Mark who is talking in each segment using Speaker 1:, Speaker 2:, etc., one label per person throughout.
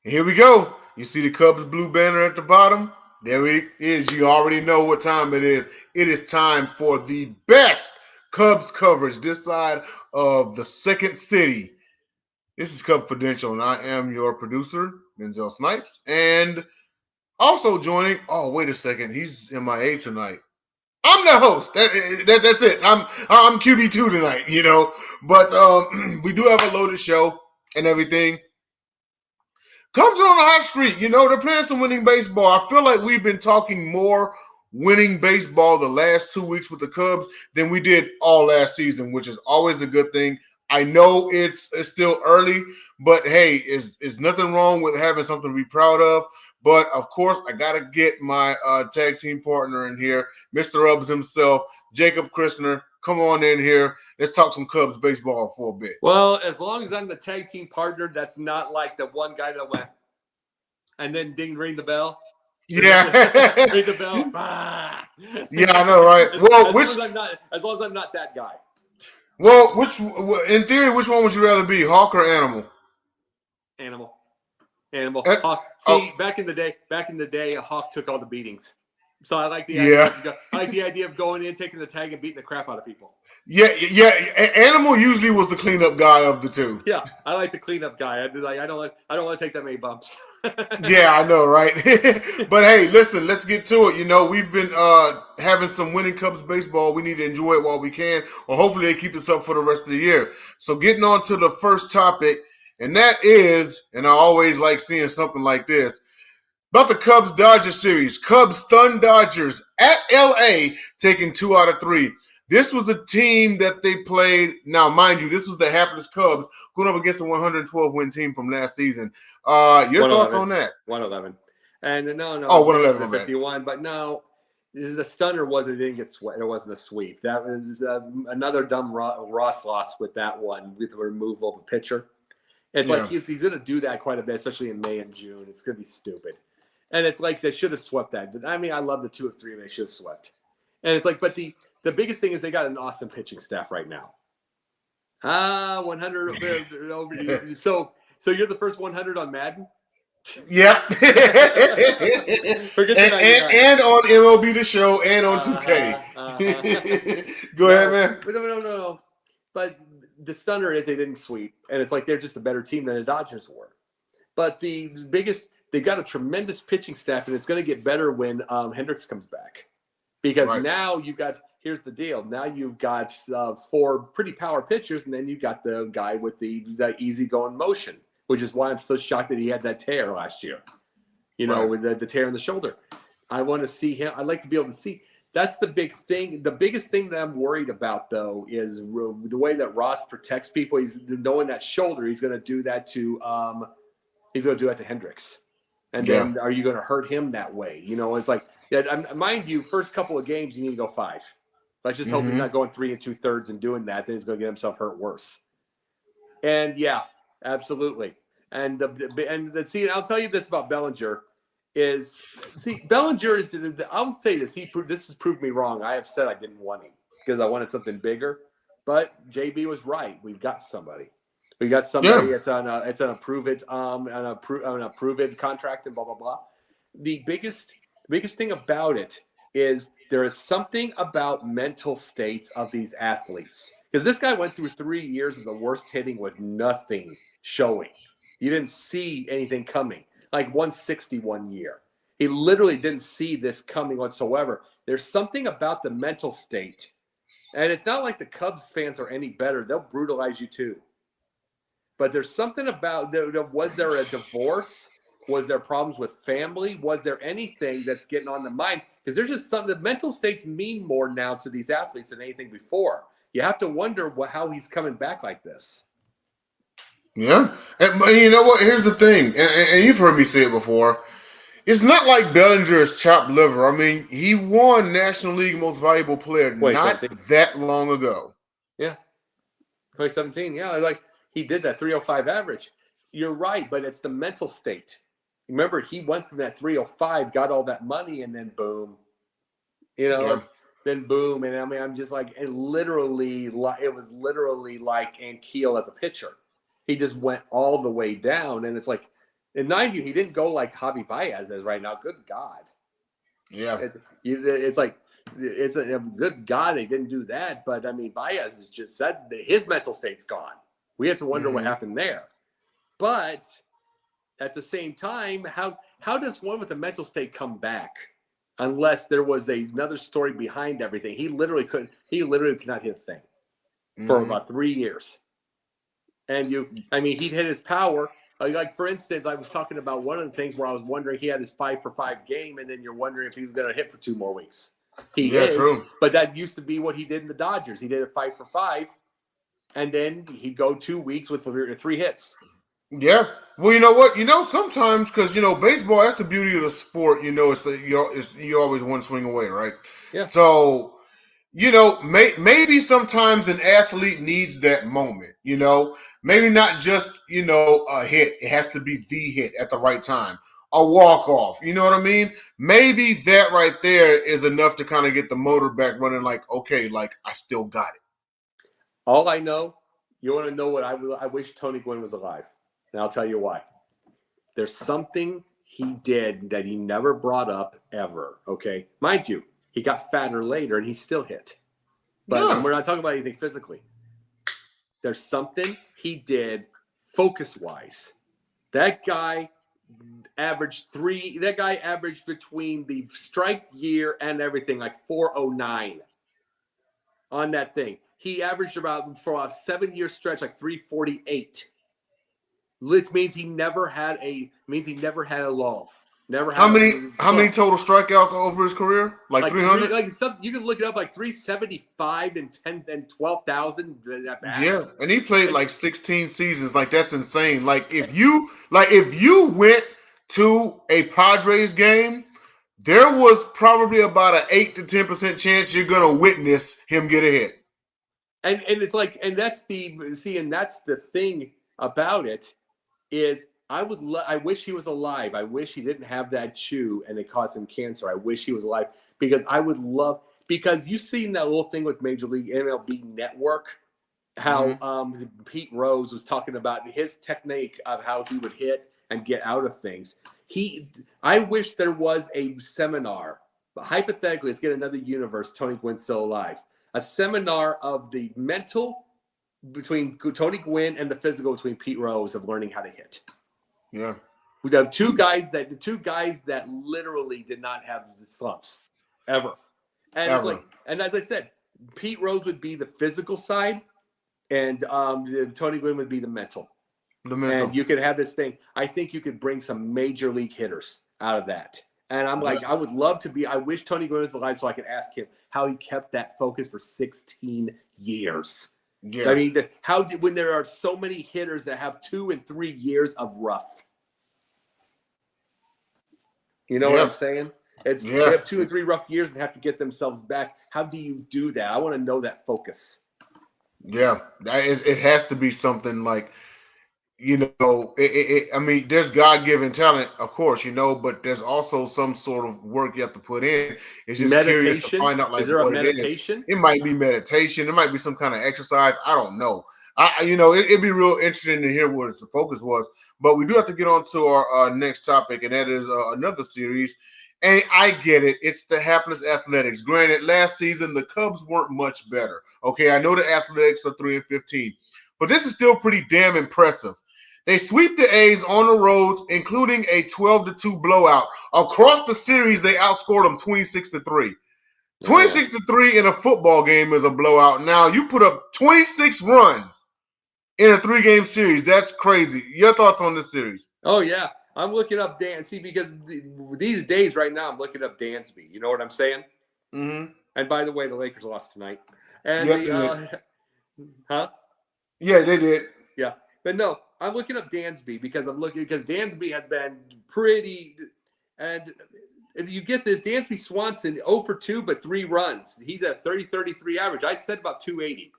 Speaker 1: Here we go. You see the Cubs blue banner at the bottom? There it is. You already know what time it is. It is time for the best Cubs coverage this side of the second city. This is Cubfidential, and I am your producer, Denzel Snipes. And also joining, oh, wait a second. He's MIA tonight. I'm the host. That's it. I'm QB2 tonight, But we do have a loaded show and everything. Cubs are on a hot streak. They're playing some winning baseball. I feel like we've been talking more winning baseball the last 2 weeks with the Cubs than we did all last season, which is always a good thing. I know it's still early, but hey, is nothing wrong with having something to be proud of. But of course, I gotta get my tag team partner in here, Mr. Ubbs himself, Jacob Christner. Come on in here. Let's talk some Cubs baseball for a bit.
Speaker 2: Well, as long as I'm the tag team partner, that's not like the one guy that went and then ring the bell.
Speaker 1: Yeah.
Speaker 2: Ring the bell. Ah.
Speaker 1: Yeah, I know, right? Well,
Speaker 2: as long as I'm not that guy.
Speaker 1: Well, in theory, which one would you rather be, Hawk or Animal?
Speaker 2: Animal. Hawk. See, back in the day, a Hawk took all the beatings. So I like the idea of going in, taking the tag, and beating the crap out of people.
Speaker 1: Yeah. Animal usually was the cleanup guy of the two.
Speaker 2: Yeah, I like the cleanup guy. I don't want to take that many bumps.
Speaker 1: Yeah, I know, right? But hey, listen, let's get to it. We've been having some winning Cubs baseball. We need to enjoy it while we can, or hopefully they keep this up for the rest of the year. So getting on to the first topic, and that is, and I always like seeing something like this, about the Cubs-Dodgers series. Cubs stun Dodgers at L.A., taking 2 out of 3. This was a team that they played. Now, mind you, this was the hapless Cubs going up against a 112-win team from last season. Your thoughts on that?
Speaker 2: 111. And no.
Speaker 1: Oh, 111.
Speaker 2: 51. But no, the stunner wasn't. It didn't get swept. It wasn't a sweep. That was another dumb Ross loss with that one with the removal of a pitcher. It's like he's going to do that quite a bit, especially in May and June. It's going to be stupid. And it's like they should have swept that. I mean, I love the 2 of 3 they should have swept. And it's like, but the biggest thing is they got an awesome pitching staff right now. 100 over. So you're the first 100 on Madden?
Speaker 1: Yeah. and on MLB The Show and on 2K. Go ahead, man.
Speaker 2: No. But the stunner is they didn't sweep. And it's like they're just a better team than the Dodgers were. But the biggest... They've got a tremendous pitching staff, and it's going to get better when Hendricks comes back. Because now you've got – here's the deal. Now you've got 4 pretty power pitchers, and then you've got the guy with the easygoing motion, which is why I'm so shocked that he had that tear last year, with the tear in the shoulder. I want to see him – I'd like to be able to see – that's the big thing. The biggest thing that I'm worried about, though, is the way that Ross protects people. He's knowing that shoulder. He's going to do that to Hendricks. And then are you going to hurt him that way? It's like, mind you, first couple of games, you need to go 5. Let's just hope he's not going 3 2/3 and doing that. Then he's going to get himself hurt worse. And yeah, absolutely. And see, I'll tell you this about Bellinger Bellinger is, I'll say this, this has proved me wrong. I have said I didn't want him because I wanted something bigger, but JB was right. We've got somebody. We got somebody that's on a prove it contract and blah blah blah. The biggest thing about it is there is something about mental states of these athletes, because this guy went through 3 years of the worst hitting with nothing showing. You didn't see anything coming. Like 160 1 year. He literally didn't see this coming whatsoever. There's something about the mental state, and it's not like the Cubs fans are any better. They'll brutalize you too. But there's something about, was there a divorce? Was there problems with family? Was there anything that's getting on the mind? Because there's just something, the mental states mean more now to these athletes than anything before. You have to wonder how he's coming back like this.
Speaker 1: Yeah. And you know what? Here's the thing, and you've heard me say it before. It's not like Bellinger is chopped liver. I mean, he won National League Most Valuable Player not that long ago.
Speaker 2: Yeah. 2017, yeah. Like, he did that 305 average. You're right, but it's the mental state. Remember, he went from that 305, got all that money, and then boom. Then boom. And I mean, I'm just like, it was literally like Ankiel as a pitcher. He just went all the way down, and it's like, And mind you, he didn't go like Javi Baez is right now. Good God.
Speaker 1: Yeah.
Speaker 2: It's like, it's a good God they didn't do that. But, I mean, Baez has just said that his mental state's gone. We have to wonder what happened there. But at the same time, how does one with a mental state come back unless there was another story behind everything? He literally could not hit a thing for about 3 years. And he'd hit his power. Like, for instance, I was talking about one of the things where I was wondering he had his 5-for-5 game, and then you're wondering if he was going to hit for 2 more weeks. He is, true. But that used to be what he did in the Dodgers. He did a 5-for-5, and then he'd go 2 weeks with 3 hits.
Speaker 1: Yeah. Well, you know what? Sometimes, because, baseball, that's the beauty of the sport. You're always one swing away, right?
Speaker 2: Yeah.
Speaker 1: So, maybe sometimes an athlete needs that moment, maybe not just, a hit. It has to be the hit at the right time, a walk-off. You know what I mean? Maybe that right there is enough to kind of get the motor back running like, okay, like I still got it.
Speaker 2: All I know, you want to know what I wish Tony Gwynn was alive. And I'll tell you why. There's something he did that he never brought up ever, okay? Mind you, he got fatter later and he still hit. But we're not talking about anything physically. There's something he did focus-wise. That guy averaged between the strike year and everything like 409 on that thing. He averaged about, for a 7-year stretch, like 348. This means he never had a lull.
Speaker 1: How many total strikeouts over his career? Like 300?
Speaker 2: You can look it up, like 375 and 12,000 at bats.
Speaker 1: Yeah, and he played like 16 seasons. Like, that's insane. Like, if you went to a Padres game, there was probably about an 8 to 10% chance you're gonna witness him get a hit.
Speaker 2: And it's like, and that's the thing about it is I wish he was alive. I wish he didn't have that chew and it caused him cancer. I wish he was alive because you've seen that little thing with Major League MLB Network, how Pete Rose was talking about his technique of how he would hit and get out of things. I wish there was a seminar, but hypothetically, let's get another universe, Tony Gwynn's still alive. A seminar of the mental between Tony Gwynn and the physical between Pete Rose of learning how to hit.
Speaker 1: Yeah.
Speaker 2: We have two guys that literally did not have the slumps ever. And it's like, and as I said, Pete Rose would be the physical side and Tony Gwynn would be the mental. And you could have this thing. I think you could bring some major league hitters out of that. And I'm like, I would love to I wish Tony Gwynn was alive so I could ask him how he kept that focus for 16 years. Yeah. I mean, when there are so many hitters that have 2 and 3 years of rough. You know what I'm saying? They have 2 and 3 rough years and have to get themselves back. How do you do that? I want to know that focus.
Speaker 1: Yeah, it has to be something like, I mean, there's God-given talent, of course, but there's also some sort of work you have to put in. It's just curious to find out, like,
Speaker 2: is there
Speaker 1: what
Speaker 2: a meditation?
Speaker 1: It might be meditation. It might be some kind of exercise. I don't know. It'd be real interesting to hear what its focus was. But we do have to get on to our next topic, and that is another series. And I get it. It's the hapless Athletics. Granted, last season, the Cubs weren't much better. Okay, I know the Athletics are 3-15. But this is still pretty damn impressive. They sweep the A's on the roads, including a 12-2 blowout. Across the series, they outscored them 26-3. 26-3 in a football game is a blowout. Now, you put up 26 runs in a 3-game series. That's crazy. Your thoughts on this series?
Speaker 2: Oh, yeah. I'm looking up because these days right now, I'm looking up Dansby. You know what I'm saying?
Speaker 1: Mm-hmm.
Speaker 2: And by the way, the Lakers lost tonight. And huh?
Speaker 1: Yeah, they did.
Speaker 2: Yeah. But no, I'm looking up Dansby because Dansby has been pretty, and if you get this, Dansby Swanson 0 for 2, but 3 runs. He's at 30-33 average. I said about 280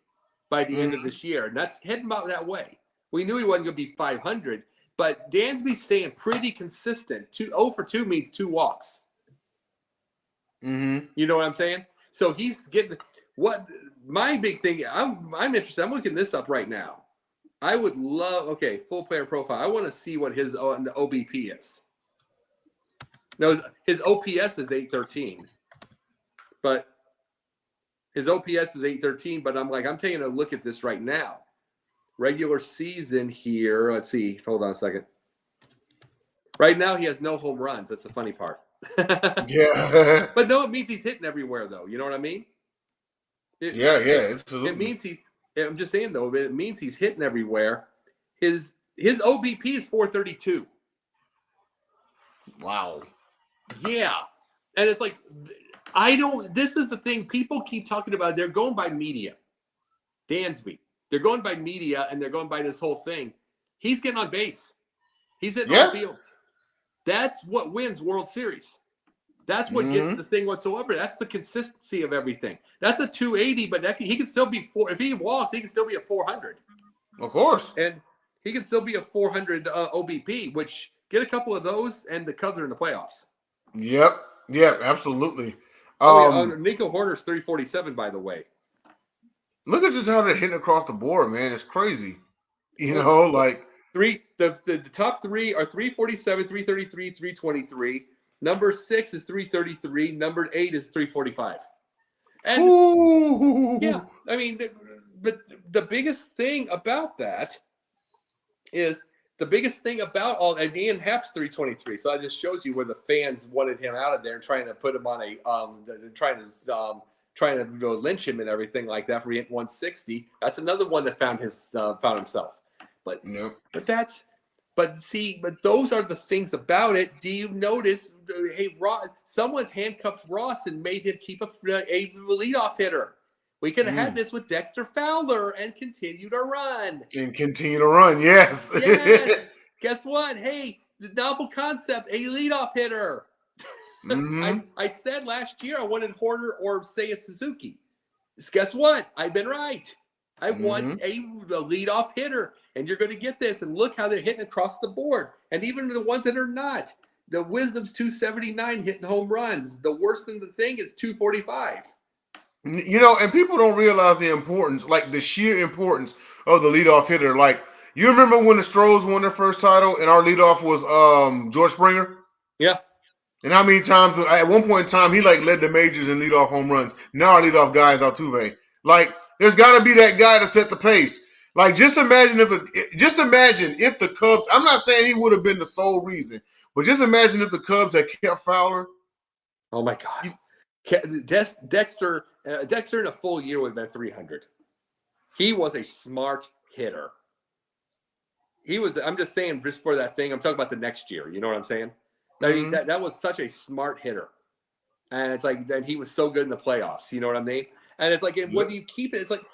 Speaker 2: by the end of this year, and that's heading about that way. We knew he wasn't going to be 500, but Dansby's staying pretty consistent. 0 for 2 means 2 walks.
Speaker 1: Mm-hmm.
Speaker 2: You know what I'm saying? So he's getting my big thing. I'm interested. I'm looking this up right now. I would love. Okay, full player profile. I want to see what his OBP is. No, his OPS is 813, but his OPS is 813. But I'm taking a look at this right now. Regular season here. Let's see. Hold on a second. Right now, he has no home runs. That's the funny part.
Speaker 1: Yeah.
Speaker 2: But no, it means he's hitting everywhere, though. You know what I mean?
Speaker 1: Absolutely.
Speaker 2: It means he. I'm just saying though, it means he's hitting everywhere. His OBP is 432.
Speaker 1: Wow.
Speaker 2: Yeah, and it's like I don't. This is the thing people keep talking about. They're going by media. Dansby. They're going by media, and they're going by this whole thing. He's getting on base. He's hitting all fields. That's what wins World Series. That's what gets the thing whatsoever. That's the consistency of everything. That's a 280, but he can still be if he walks, he can still be a 400.
Speaker 1: Of course.
Speaker 2: And he can still be a 400 OBP, which get a couple of those, and the Cubs are in the playoffs.
Speaker 1: Yep, absolutely.
Speaker 2: Nico Horner's 347, by the way.
Speaker 1: Look at just how they're hitting across the board, man. It's crazy. You know, like
Speaker 2: the top three are 347, 333, 323. Number 6 is 333. Number 8 is 345. And yeah, I mean, but the biggest thing about that is and Ian Happ's 323. So I just showed you where the fans wanted him out of there and trying to put him on trying to lynch him and everything like that for hitting 160. That's another one that found himself. But those are the things about it. Do you notice? Hey, someone's handcuffed Ross and made him keep a leadoff hitter. We could have had this with Dexter Fowler and continue to run.
Speaker 1: Yes.
Speaker 2: Yes. Guess what? Hey, the novel concept, a leadoff hitter. I said last year I wanted Horner or Seiya Suzuki. Guess what? I've been right. I want a leadoff hitter, and you're going to get this. And look how they're hitting across the board. And even the ones that are not. The Wisdom's 279 hitting home runs. The worst thing is 245.
Speaker 1: You know, and people don't realize the importance, like the sheer importance of the leadoff hitter. Like, you remember when the Stros won their first title and our leadoff was George Springer?
Speaker 2: Yeah.
Speaker 1: And how many times, at one point in time, he led the majors in leadoff home runs. Now our leadoff guy is Altuve. Like, there's got to be that guy to set the pace. Like, just imagine if the Cubs, I'm not saying he would have been the sole reason, but just imagine if the Cubs had kept Fowler.
Speaker 2: Oh my God. Dexter in a full year would have been 300. He was a smart hitter. I'm just saying, just for that thing, I'm talking about the next year. You know what I'm saying? I mean, that was such a smart hitter. And it's like, then he was so good in the playoffs. You know what I mean? And it's like, when do you keep it? It's like,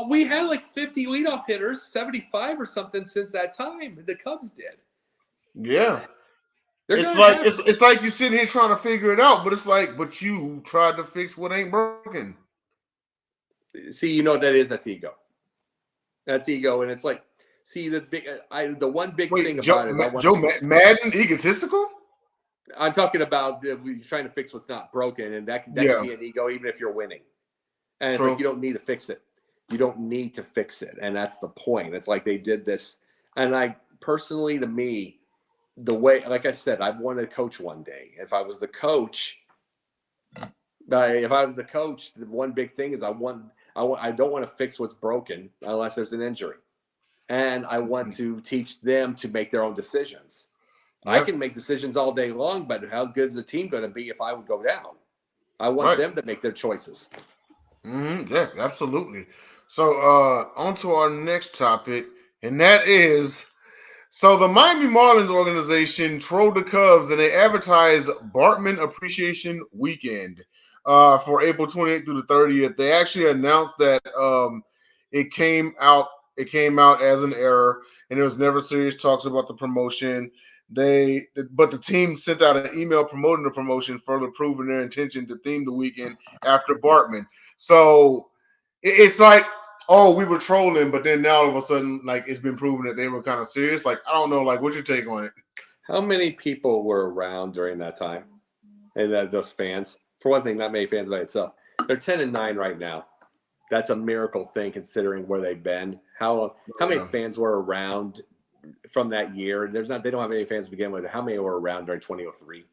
Speaker 2: we had like 50 leadoff hitters, 75 or something since that time. The Cubs did.
Speaker 1: Yeah. It's like you're sitting here trying to figure it out, but it's like, but you tried to fix what ain't broken.
Speaker 2: See, you know what that is? That's ego. That's ego. And it's like, see, the one big thing about it.
Speaker 1: Joe Madden egotistical?
Speaker 2: I'm talking about trying to fix what's not broken, and that can be an ego, even if you're winning. And it's like, you don't need to fix it. You don't need to fix it. And that's the point. It's like they did this. And personally, to me, the way, like I said, I wanted to coach one day. If I was the coach, the one big thing is I don't want to fix what's broken unless there's an injury. And I want to teach them to make their own decisions. Yep. I can make decisions all day long, but how good is the team going to be if I would go down? I want them to make their choices.
Speaker 1: Yeah, absolutely. So on to our next topic, and that is, so the Miami Marlins organization trolled the Cubs, and they advertised Bartman Appreciation Weekend for April 28th through the 30th. They actually announced that it came out as an error, and there was never serious talks about the promotion. But the team sent out an email promoting the promotion, further proving their intention to theme the weekend after Bartman. So it's like, oh, we were trolling, but then now all of a sudden, like, it's been proven that they were kind of serious. Like, I don't know, like, what's your take on it?
Speaker 2: How many people were around during that time? And those fans, for one thing, not many fans by itself. They're 10-9 right now. That's a miracle thing considering where they've been. How many fans were around from that year? They don't have any fans to begin with. How many were around during 2003?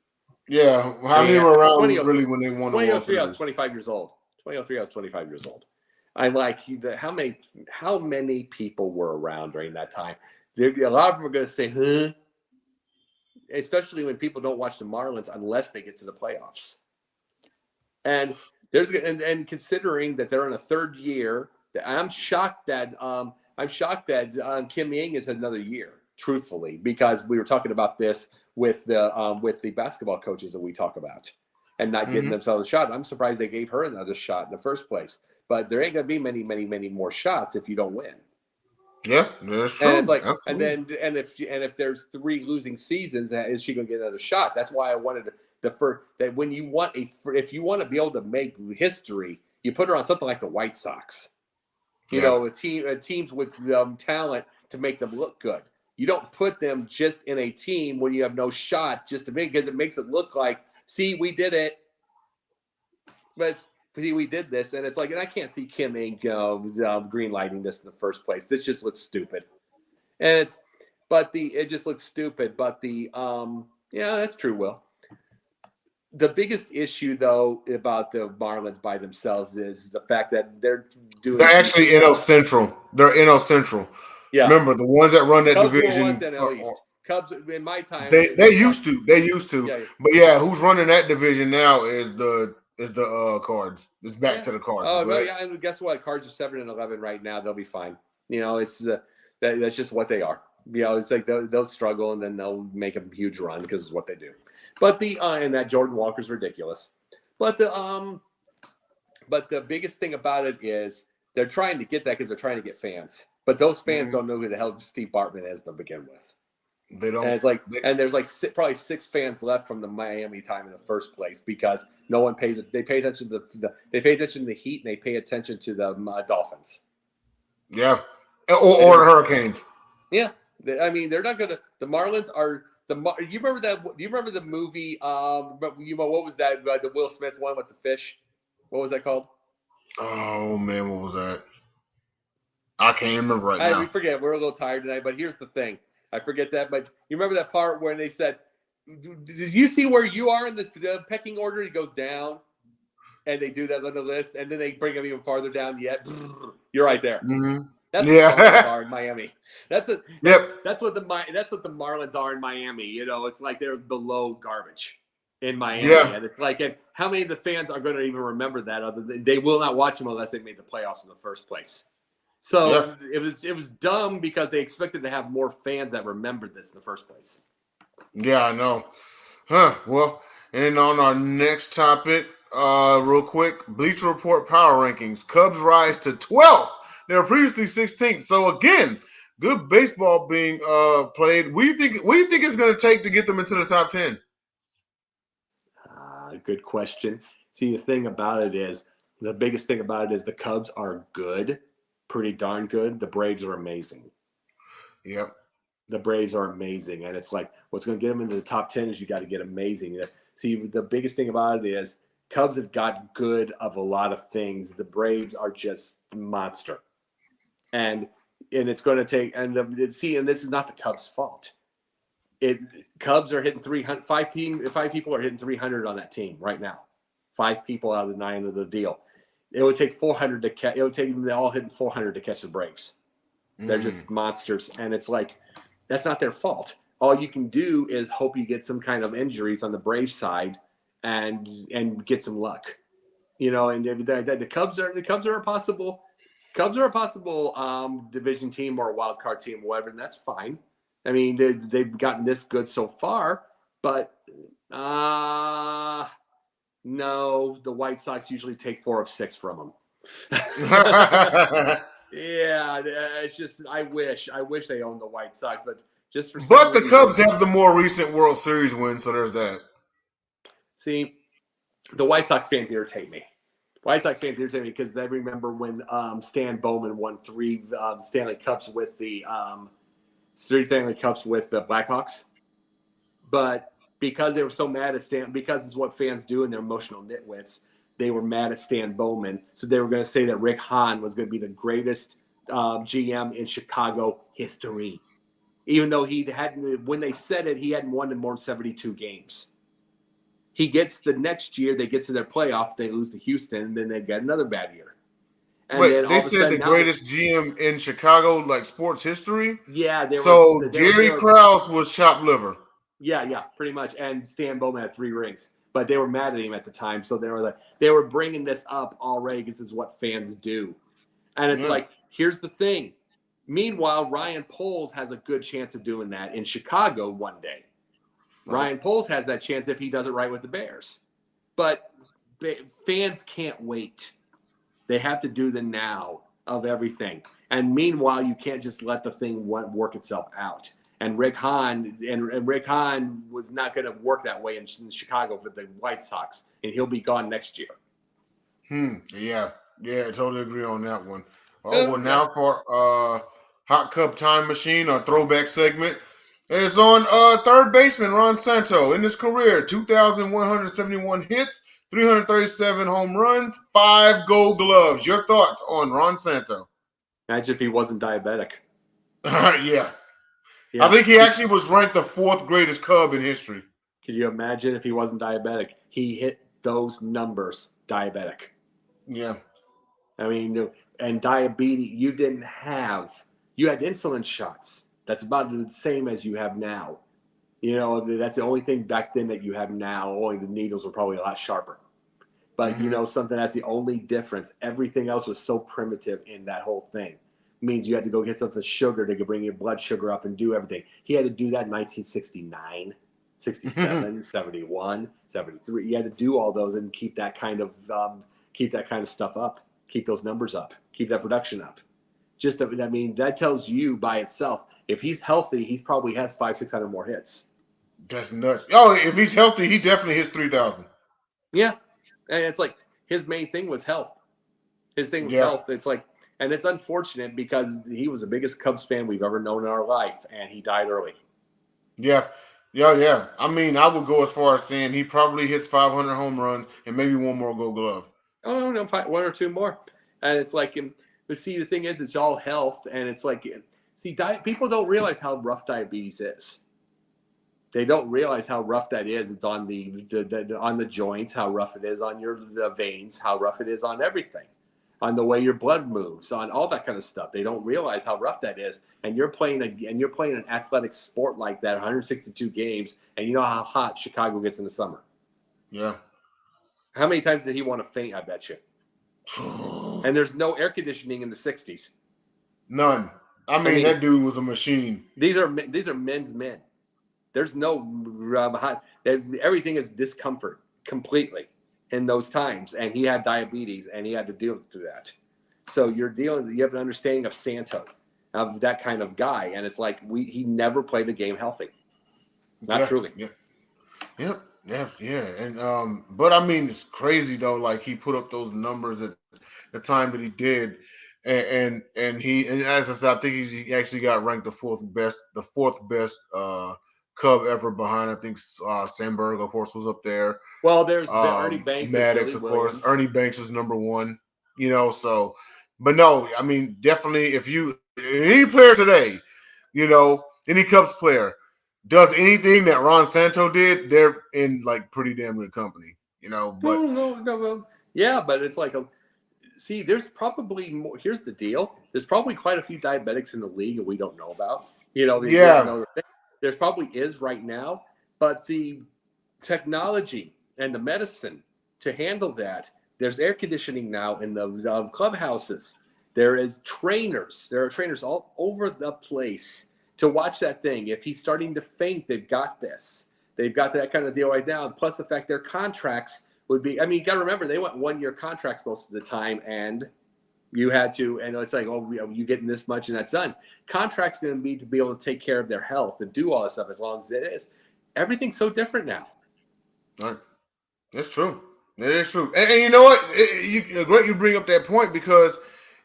Speaker 1: Yeah, how many were around really when they won the World
Speaker 2: 2003, I was
Speaker 1: Series?
Speaker 2: 25 years old. 2003, I was 25 years old. I'm like, how many people were around during that time? A lot of them are going to say, huh? Especially when people don't watch the Marlins unless they get to the playoffs. And considering that they're in a third year, I'm shocked that Kim Yang is another year. Truthfully, because we were talking about this with the basketball coaches that we talk about, and not getting themselves a shot. I'm surprised they gave her another shot in the first place. But there ain't gonna be many more shots if you don't win.
Speaker 1: Yeah, that's true.
Speaker 2: And it's like,
Speaker 1: absolutely.
Speaker 2: and if there's 3 losing seasons, is she gonna get another shot? That's why I wanted that when you want if you want to be able to make history, you put her on something like the White Sox. You know, teams with talent to make them look good. You don't put them just in a team when you have no shot just to make, because it makes it look like, see, we did it. But see, we did this, and it's like, and I can't see Kim Ng green lighting this in the first place. This just looks stupid, and it just looks stupid. But yeah, that's true, Will. The biggest issue, though, about the Marlins by themselves is the fact that they're
Speaker 1: actually NL Central. They're NL Central.
Speaker 2: Yeah.
Speaker 1: Remember, the ones that run that
Speaker 2: Cubs
Speaker 1: division.
Speaker 2: were once NL East. Cubs, in my time,
Speaker 1: they used to. They used to.
Speaker 2: Yeah.
Speaker 1: But yeah, who's running that division now is the Cards. It's back to the Cards.
Speaker 2: Oh, well, yeah, and guess what? Cards are 7-11 right now. They'll be fine. You know, it's that's just what they are. You know, it's like they'll struggle and then they'll make a huge run because it's what they do. But and that Jordan Walker's ridiculous. But the biggest thing about it is they're trying to get that because they're trying to get fans. But those fans don't know who the hell Steve Bartman is to begin with.
Speaker 1: They don't.
Speaker 2: And it's like, and there's like probably 6 fans left from the Miami time in the first place because no one pays. They pay attention to they pay attention to the Heat and they pay attention to the Dolphins.
Speaker 1: Yeah, or the Hurricanes.
Speaker 2: Yeah, I mean they're not gonna. The Marlins are the. You remember that? Do you remember the movie? What was that? The Will Smith one with the fish. What was that called?
Speaker 1: Oh man, what was that? I can't remember right now.
Speaker 2: We forget. We're a little tired tonight. But here's the thing. I forget that. But you remember that part where they said, "Did you see where you are in the pecking order?" He goes down, and they do that on the list, and then they bring him even farther down. Yet you're right there.
Speaker 1: Mm-hmm.
Speaker 2: That's what the Marlins are in Miami. That's what the Marlins are in Miami. You know, it's like they're below garbage in Miami, and it's like, and how many of the fans are going to even remember that? Other than they will not watch them unless they made the playoffs in the first place. So it was dumb because they expected to have more fans that remembered this in the first place.
Speaker 1: Yeah, I know. Huh. Well, and on our next topic, real quick, Bleacher Report power rankings. Cubs rise to 12th. They were previously 16th. So again, good baseball being played. What do you think it's going to take to get them into the top 10?
Speaker 2: Good question. See, the thing about it is, the biggest thing about it is the Cubs are good, pretty darn good. The Braves are amazing.
Speaker 1: Yep.
Speaker 2: The Braves are amazing. And it's like, what's going to get them into the top 10 is you got to get amazing. See, the biggest thing about it is Cubs have got good of a lot of things. The Braves are just monster. And it's going to take, and this is not the Cubs' fault. Cubs are hitting 300. 5 people are hitting 300 on that team right now. 5 people out of the 9 of the deal. It would take 400 to catch. It would take them all hitting 400 to catch the Braves. They're just monsters, and it's like that's not their fault. All you can do is hope you get some kind of injuries on the Braves side, and get some luck. You know, and the Cubs are a possible. Cubs are a possible division team or a wild card team or whatever, and that's fine. I mean, they've gotten this good so far, but no, the White Sox usually take 4 of 6 from them. Yeah, it's just I wish they owned the White Sox, but just for some
Speaker 1: the
Speaker 2: reason,
Speaker 1: Cubs have the more recent World Series win, so there's that.
Speaker 2: See, the White Sox fans irritate me. White Sox fans irritate me because I remember when Stan Bowman won 3 Stanley Cups with the 3 Stanley Cups with the Blackhawks, but because they were so mad at Stan, because it's what fans do and they're emotional nitwits, they were mad at Stan Bowman. So they were going to say that Rick Hahn was going to be the greatest GM in Chicago history. Even though he hadn't, when they said it, he hadn't won in more than 72 games. He gets the next year, they get to their playoff, they lose to Houston, and then they get another bad year. And
Speaker 1: Wait,
Speaker 2: then all
Speaker 1: they
Speaker 2: of a
Speaker 1: said
Speaker 2: sudden
Speaker 1: the greatest GM in Chicago, like sports history?
Speaker 2: Yeah.
Speaker 1: Jerry Krause was chopped liver.
Speaker 2: Yeah, pretty much. And Stan Bowman had 3 rings. But they were mad at him at the time. So they were bringing this up already because this is what fans do. And it's like, here's the thing. Meanwhile, Ryan Poles has a good chance of doing that in Chicago one day. Ryan Poles has that chance if he does it right with the Bears. But fans can't wait. They have to do the now of everything. And meanwhile, you can't just let the thing work itself out. And Rick Hahn was not going to work that way in Chicago for the White Sox, and he'll be gone next year.
Speaker 1: Yeah, I totally agree on that one. Now for Hot Cup Time Machine, our throwback segment. It's on third baseman Ron Santo. In his career, 2,171 hits, 337 home runs, 5 Gold Gloves. Your thoughts on Ron Santo?
Speaker 2: Imagine if he wasn't diabetic.
Speaker 1: Yeah. I think he actually was ranked the 4th greatest Cub in history.
Speaker 2: Could you imagine if he wasn't diabetic? He hit those numbers diabetic.
Speaker 1: Yeah.
Speaker 2: I mean, and diabetes, you had insulin shots. That's about the same as you have now. You know, that's the only thing back then that you have now. Only the needles were probably a lot sharper. But, you know, something that's the only difference. Everything else was so primitive in that whole thing. It means you had to go get something sugar to bring your blood sugar up and do everything. He had to do that in 1969, 67, 71, 73. You had to do all those and keep that kind of stuff up, keep those numbers up, keep that production up. That tells you by itself. If he's healthy, he probably has 500-600 more hits.
Speaker 1: That's nuts. Oh, if he's healthy, he definitely hits 3,000.
Speaker 2: Yeah, and it's like his main thing was health. His thing was health. It's like, and it's unfortunate because he was the biggest Cubs fan we've ever known in our life, and he died early.
Speaker 1: Yeah. I mean, I would go as far as saying he probably hits 500 home runs and maybe 1 more Gold Glove.
Speaker 2: Oh no, 1 or 2 more. And it's like, but see, the thing is, it's all health, and it's like, people don't realize how rough diabetes is. They don't realize how rough that is. It's on the joints, how rough it is on the veins, how rough it is on everything, on the way your blood moves, on all that kind of stuff. They don't realize how rough that is. And you're playing an athletic sport like that, 162 games, and you know how hot Chicago gets in the summer.
Speaker 1: Yeah.
Speaker 2: How many times did he want to faint? I bet you. And there's no air conditioning in the 60s.
Speaker 1: None. I mean, that dude was a machine.
Speaker 2: These are men's men. There's no everything is discomfort completely in those times. And he had diabetes, and he had to deal with that. So you have an understanding of Santo, of that kind of guy, and it's like he never played the game healthy. Not truly.
Speaker 1: Yeah. And but I mean, it's crazy though. Like, he put up those numbers at the time that he did. And as I said, I think he actually got ranked the 4th best Cub ever, behind, I think, Sandberg, of course, was up there.
Speaker 2: Well, there's Ernie Banks,
Speaker 1: Maddox, of course. Ernie Banks was number 1. You know, so, but no, I mean, definitely, if any player today, you know, any Cubs player does anything that Ron Santo did, they're in like pretty damn good company. You know, but
Speaker 2: no. Yeah, but it's like see, there's probably more. Here's the deal. There's probably quite a few diabetics in the league that we don't know about. You know, there probably is right now, but the technology and the medicine to handle that, there's air conditioning now in the clubhouses. There are trainers all over the place to watch that thing. If he's starting to faint, they've got this. They've got that kind of deal right now. Plus the fact their contracts would be, I mean, you got to remember, they went 1-year contracts most of the time, and you had to, and it's like, oh, you getting this much and that's done. Contracts going to be able to take care of their health and do all this stuff as long as it is. Everything's so different now.
Speaker 1: All right. That's true. It is true. And you know what? Great you bring up that point, because,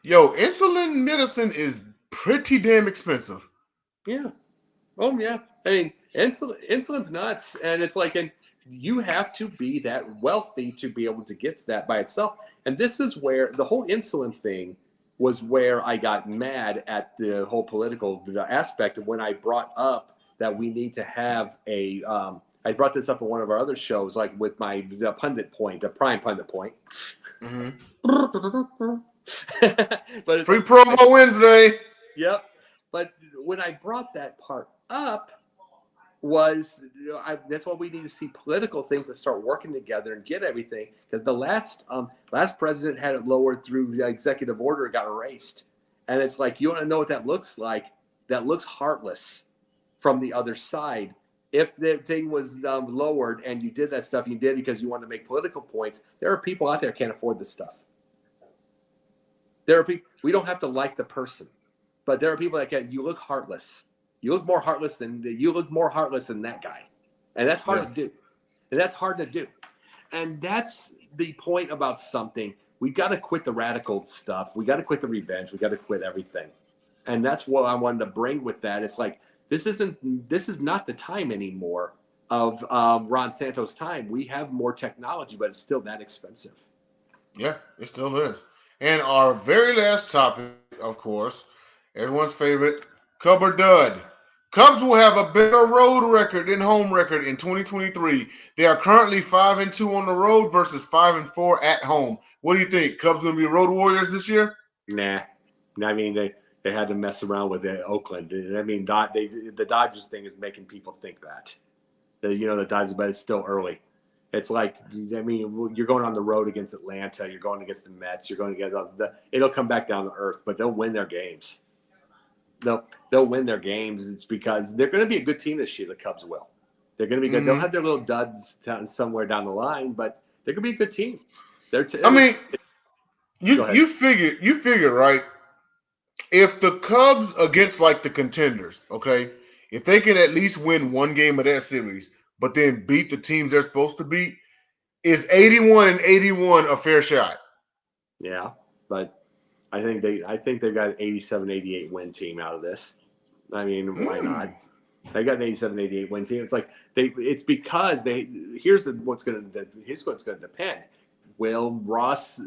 Speaker 1: insulin medicine is pretty damn expensive.
Speaker 2: Yeah. Oh, yeah. I mean, insulin's nuts. And it's like, and you have to be that wealthy to be able to get that by itself. And this is where the whole insulin thing was where I got mad at the whole political aspect of when I brought up that we need to have a I brought this up in one of our other shows, like with the pundit point, the prime pundit point.
Speaker 1: Mm-hmm.
Speaker 2: But it's
Speaker 1: free promo Wednesday.
Speaker 2: Yep. But when I brought that part up, was that's why we need to see political things that start working together and get everything. Because the last president had it lowered through executive order, it got erased, and it's like, you want to know what that looks like? That looks heartless from the other side. If the thing was lowered and you did that stuff, you did because you wanted to make political points. There are people out there who can't afford this stuff. There are people, we don't have to like the person, but there are people that can. You look heartless. You look more heartless than that guy, and that's hard to do. And that's hard to do. And that's the point about something. We got to quit the radical stuff. We got to quit the revenge. We got to quit everything. And that's what I wanted to bring with that. It's like, this is not the time anymore of Ron Santos' time. We have more technology, but it's still that expensive.
Speaker 1: Yeah, it still is. And our very last topic, of course, everyone's favorite, Cub or Dud. Cubs will have a better road record than home record in 2023. They are currently 5-2 on the road versus 5-4 at home. What do you think? Cubs going to be road warriors this year?
Speaker 2: Nah. I mean, they had to mess around with Oakland. I mean, the Dodgers thing is making people think that. The Dodgers, but it's still early. It's like, I mean, you're going on the road against Atlanta. You're going against the Mets. You're going against it'll come back down to earth, but they'll win their games. They'll win their games. It's because they're going to be a good team this year. The Cubs will. They're going to be good. Mm-hmm. They'll have their little duds somewhere down the line, but they're going to be a good team. You figure, right? If the Cubs against like the contenders, okay, if they can at least win one game of that series, but then beat the teams they're supposed to beat, is 81-81 a fair shot? Yeah, but I think they've got an 87-88 win team out of this. I mean, why not? They got an 87-88 win team. It's like it's because here's what's going to depend. Will Ross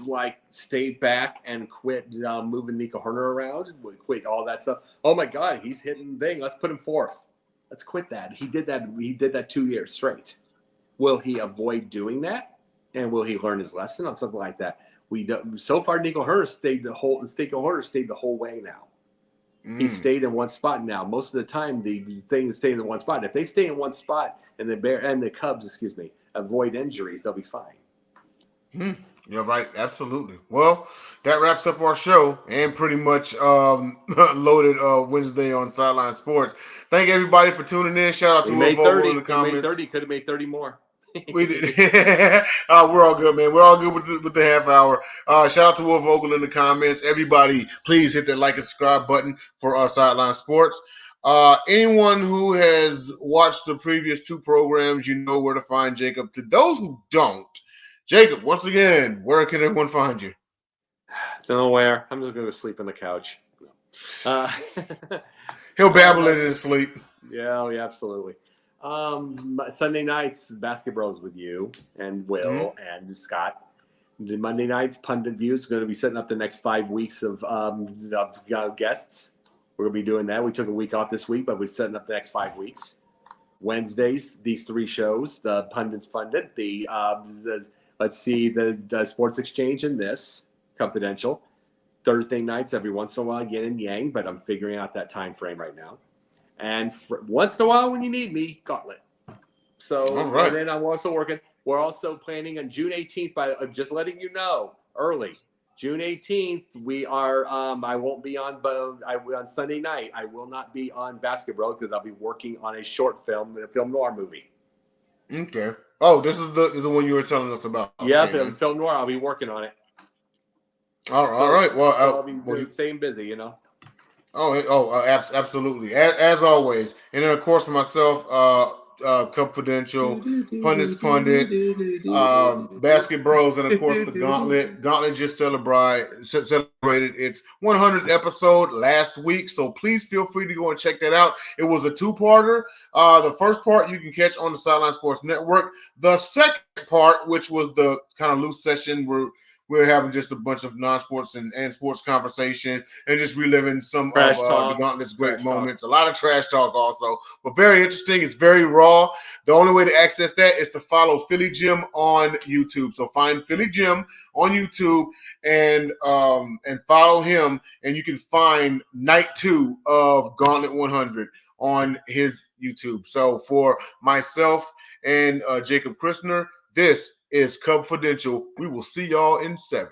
Speaker 2: like stay back and quit moving Nico Herner around? Quit all that stuff. Oh my God, he's hitting thing. Let's put him fourth. Let's quit that. He did that 2 years straight. Will he avoid doing that? And will he learn his lesson on something like that? So far, Nico Herner stayed the whole way now. He stayed in one spot now. Most of the time, the thing is staying in one spot. If they stay in one spot and the Cubs, avoid injuries, they'll be fine.
Speaker 1: You're right. Absolutely. Well, that wraps up our show and pretty much loaded Wednesday on Sideline Sports. Thank everybody for tuning in. Shout out to Will Vogel in the comments.
Speaker 2: We made 30. Could have made 30 more.
Speaker 1: We did. We're all good, man. We're all good with the half hour. Shout out to Will Vogel in the comments. Everybody, please hit that like and subscribe button for Sideline Sports. Anyone who has watched the previous two programs, you know where to find Jacob. To those who don't, Jacob, once again, where can everyone find you?
Speaker 2: Don't know where. I'm just going to sleep on the couch.
Speaker 1: He'll babble in his sleep.
Speaker 2: Yeah, absolutely. Sunday nights, basketballs with you and Will and Scott. The Monday nights, Pundit Views is going to be setting up the next 5 weeks of guests. We're going to be doing that. We took a week off this week, but we're setting up the next 5 weeks. Wednesdays, these three shows, the Pundits Pundit, the Sports Exchange and this, Cubfidential. Thursday nights, every once in a while, yin and yang, but I'm figuring out that time frame right now. And once in a while, when you need me, Gauntlet. So, right. And then I'm also working. We're also planning on June 18th. By just letting you know, early June 18th, we are. I won't be on, but on Sunday night, I will not be on Basketball because I'll be working on a short film, a film noir movie.
Speaker 1: Okay. Oh, this is the one you were telling us about.
Speaker 2: Yeah, the film noir. I'll be working on it.
Speaker 1: All right. Well,
Speaker 2: I'll be staying busy. You know.
Speaker 1: Absolutely. As always. And then, of course, myself, Cubfidential, Pundits Pundit, Basket Bros, and of course the Gauntlet. Gauntlet just celebrated its 100th episode last week, so please feel free to go and check that out. It was a two-parter. The first part you can catch on the Sideline Sports Network. The second part, which was the kind of loose session where we're having just a bunch of non-sports and sports conversation and just reliving some
Speaker 2: Trash
Speaker 1: of
Speaker 2: talk.
Speaker 1: the Gauntlet's great
Speaker 2: Trash
Speaker 1: moments. A lot of trash talk also, but very interesting. It's very raw. The only way to access that is to follow Philly Jim on YouTube. So find Philly Jim on YouTube and follow him, and you can find night 2 of Gauntlet 100 on his YouTube. So for myself and Jacob Christner, this is Cubfidential. We will see y'all in 7.